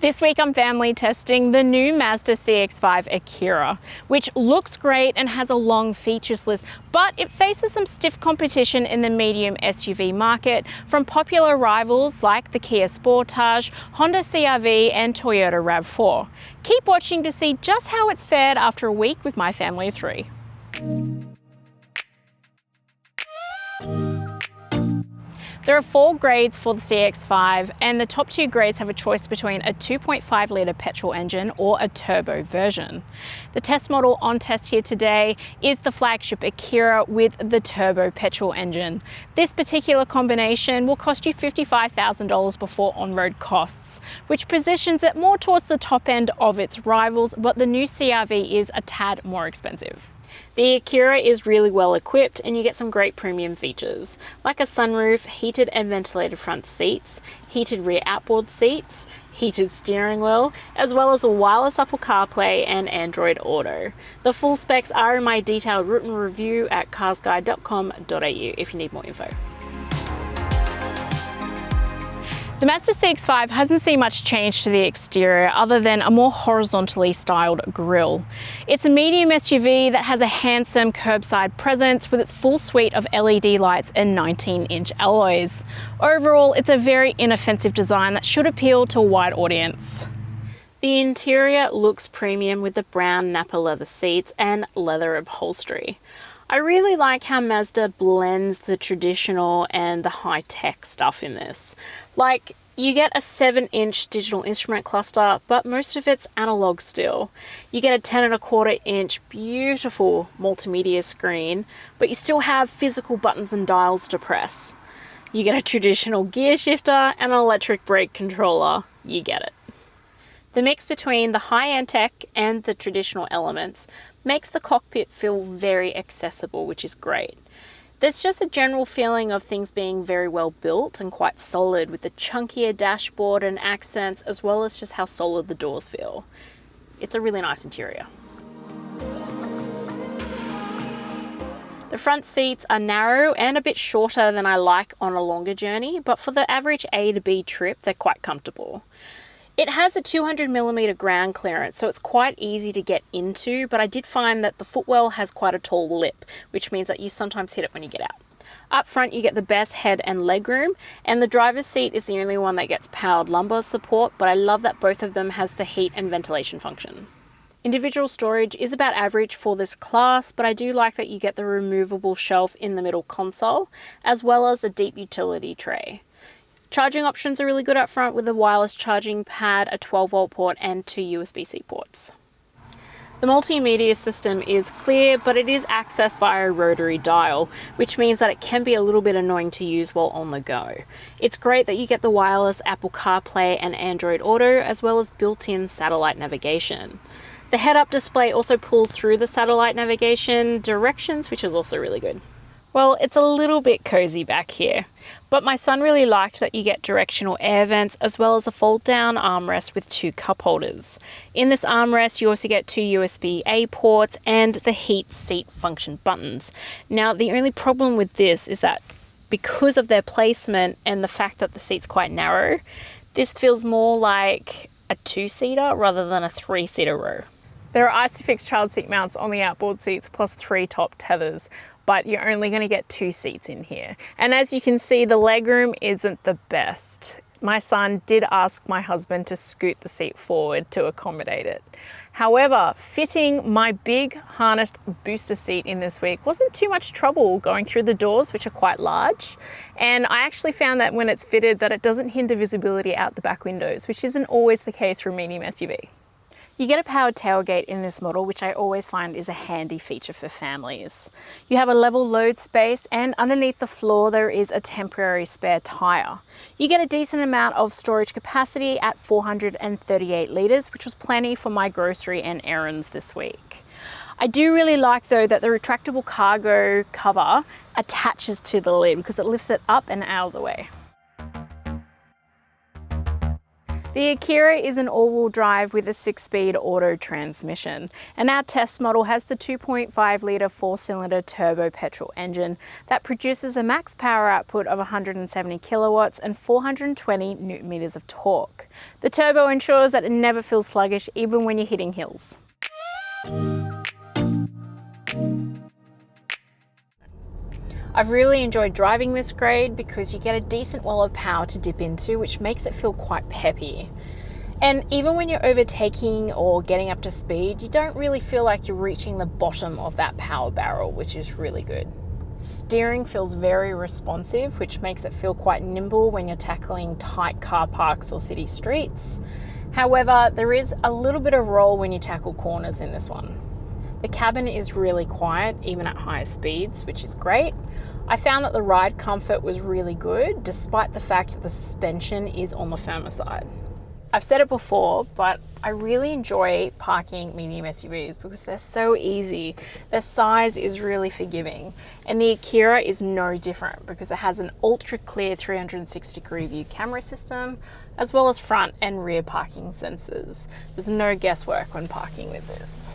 This week I'm family testing the new Mazda CX-5 Akera, which looks great and has a long features list, but it faces some stiff competition in the medium SUV market from popular rivals like the Kia Sportage, Honda CR-V and Toyota RAV4. Keep watching to see just how it's fared after a week with my family of three. There are 4 grades for the CX-5, and the top 2 grades have a choice between a 2.5 litre petrol engine or a turbo version. The test model on test here today is the flagship Akera with the turbo petrol engine. This particular combination will cost you $55,000 before on-road costs, which positions it more towards the top end of its rivals, but the new CR-V is a tad more expensive. The Akera is really well equipped and you get some great premium features, like a sunroof, heated and ventilated front seats, heated rear outboard seats, heated steering wheel, as well as a wireless Apple CarPlay and Android Auto. The full specs are in my detailed written review at carsguide.com.au if you need more info. The Mazda CX-5 hasn't seen much change to the exterior other than a more horizontally styled grille. It's a medium SUV that has a handsome curbside presence with its full suite of LED lights and 19-inch alloys. Overall, it's a very inoffensive design that should appeal to a wide audience. The interior looks premium with the brown Napa leather seats and leather upholstery. I really like how Mazda blends the traditional and the high-tech stuff in this. Like, you get a 7-inch digital instrument cluster, but most of it's analog still. You get a 10.25-inch beautiful multimedia screen, but you still have physical buttons and dials to press. You get a traditional gear shifter and an electric brake controller. You get it. The mix between the high-end tech and the traditional elements makes the cockpit feel very accessible, which is great. There's just a general feeling of things being very well built and quite solid, with the chunkier dashboard and accents, as well as just how solid the doors feel. It's a really nice interior. The front seats are narrow and a bit shorter than I like on a longer journey, but for the average A to B trip, they're quite comfortable. It has a 200mm ground clearance, so it's quite easy to get into, but I did find that the footwell has quite a tall lip, which means that you sometimes hit it when you get out. Up front, you get the best head and legroom, and the driver's seat is the only one that gets powered lumbar support, but I love that both of them has the heat and ventilation function. Individual storage is about average for this class, but I do like that you get the removable shelf in the middle console, as well as a deep utility tray. Charging options are really good up front with a wireless charging pad, a 12-volt port and 2 USB-C ports. The multimedia system is clear, but it is accessed via a rotary dial, which means that it can be a little bit annoying to use while on the go. It's great that you get the wireless Apple CarPlay and Android Auto, as well as built-in satellite navigation. The head-up display also pulls through the satellite navigation directions, which is also really good. Well, it's a little bit cozy back here, but my son really liked that you get directional air vents as well as a fold-down armrest with 2 cup holders. In this armrest, you also get 2 USB-A ports and the heat seat function buttons. Now, the only problem with this is that because of their placement and the fact that the seat's quite narrow, this feels more like a 2-seater rather than a 3-seater row. There are ISOFIX child seat mounts on the outboard seats plus 3 top tethers, but you're only going to get 2 seats in here. And as you can see, the legroom isn't the best. My son did ask my husband to scoot the seat forward to accommodate it. However, fitting my big harnessed booster seat in this week wasn't too much trouble going through the doors, which are quite large. And I actually found that when it's fitted that it doesn't hinder visibility out the back windows, which isn't always the case for a medium SUV. You get a powered tailgate in this model, which I always find is a handy feature for families. You have a level load space, and underneath the floor there is a temporary spare tyre. You get a decent amount of storage capacity at 438 litres, which was plenty for my grocery and errands this week. I do really like though that the retractable cargo cover attaches to the lid because it lifts it up and out of the way. The Akera is an all-wheel drive with a 6-speed auto transmission, and our test model has the 2.5 litre 4-cylinder turbo-petrol engine that produces a max power output of 170 kilowatts and 420 newton meters of torque. The turbo ensures that it never feels sluggish even when you're hitting hills. I've really enjoyed driving this grade because you get a decent well of power to dip into, which makes it feel quite peppy. And even when you're overtaking or getting up to speed, you don't really feel like you're reaching the bottom of that power barrel, which is really good. Steering feels very responsive, which makes it feel quite nimble when you're tackling tight car parks or city streets. However, there is a little bit of roll when you tackle corners in this one. The cabin is really quiet, even at higher speeds, which is great. I found that the ride comfort was really good, despite the fact that the suspension is on the firmer side. I've said it before, but I really enjoy parking medium SUVs because they're so easy. Their size is really forgiving. And the Akera is no different because it has an ultra clear 360-degree view camera system, as well as front and rear parking sensors. There's no guesswork when parking with this.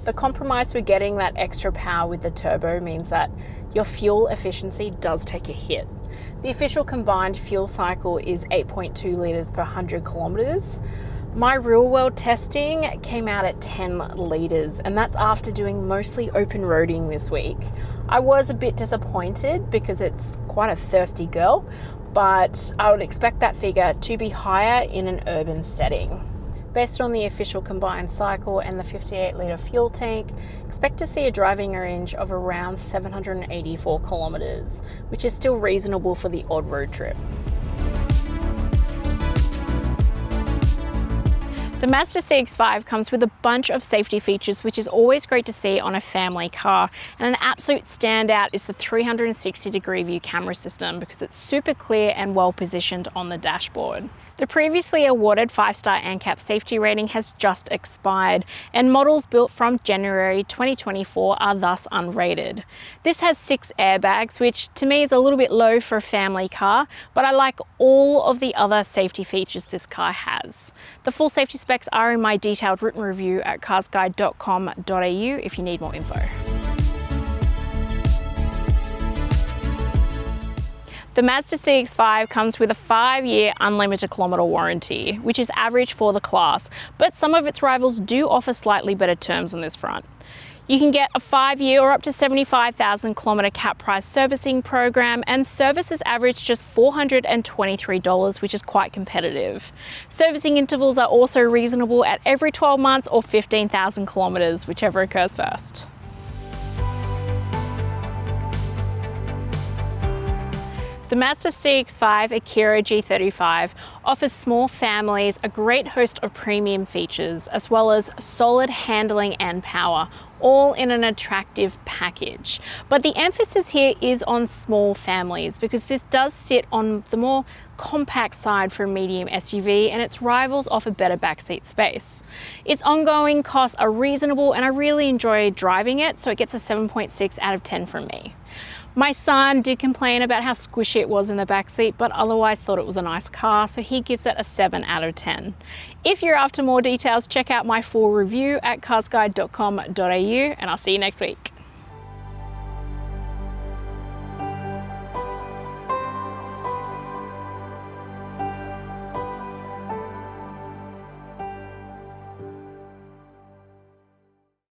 The compromise for getting that extra power with the turbo means that your fuel efficiency does take a hit. The official combined fuel cycle is 8.2 litres per 100 kilometres. My real world testing came out at 10 litres, and that's after doing mostly open roading this week. I was a bit disappointed because it's quite a thirsty girl, but I would expect that figure to be higher in an urban setting. Based on the official combined cycle and the 58 litre fuel tank, expect to see a driving range of around 784 kilometres, which is still reasonable for the odd road trip. The Mazda CX-5 comes with a bunch of safety features, which is always great to see on a family car. And an absolute standout is the 360-degree view camera system because it's super clear and well positioned on the dashboard. The previously awarded 5-star ANCAP safety rating has just expired, and models built from January 2024 are thus unrated. This has 6 airbags, which to me is a little bit low for a family car, but I like all of the other safety features this car has. The full safety specs are in my detailed written review at carsguide.com.au if you need more info. The Mazda CX-5 comes with a 5-year unlimited kilometre warranty, which is average for the class, but some of its rivals do offer slightly better terms on this front. You can get a 5-year or up to 75,000 kilometre cap price servicing program, and services average just $423, which is quite competitive. Servicing intervals are also reasonable at every 12 months or 15,000 kilometres, whichever occurs first. The Mazda CX-5 Akera G35 offers small families a great host of premium features, as well as solid handling and power, all in an attractive package. But the emphasis here is on small families because this does sit on the more compact side for a medium SUV, and its rivals offer better backseat space. Its ongoing costs are reasonable, and I really enjoy driving it, so it gets a 7.6 out of 10 from me. My son did complain about how squishy it was in the backseat, but otherwise thought it was a nice car, so he gives it a 7 out of 10. If you're after more details, check out my full review at carsguide.com.au, and I'll see you next week.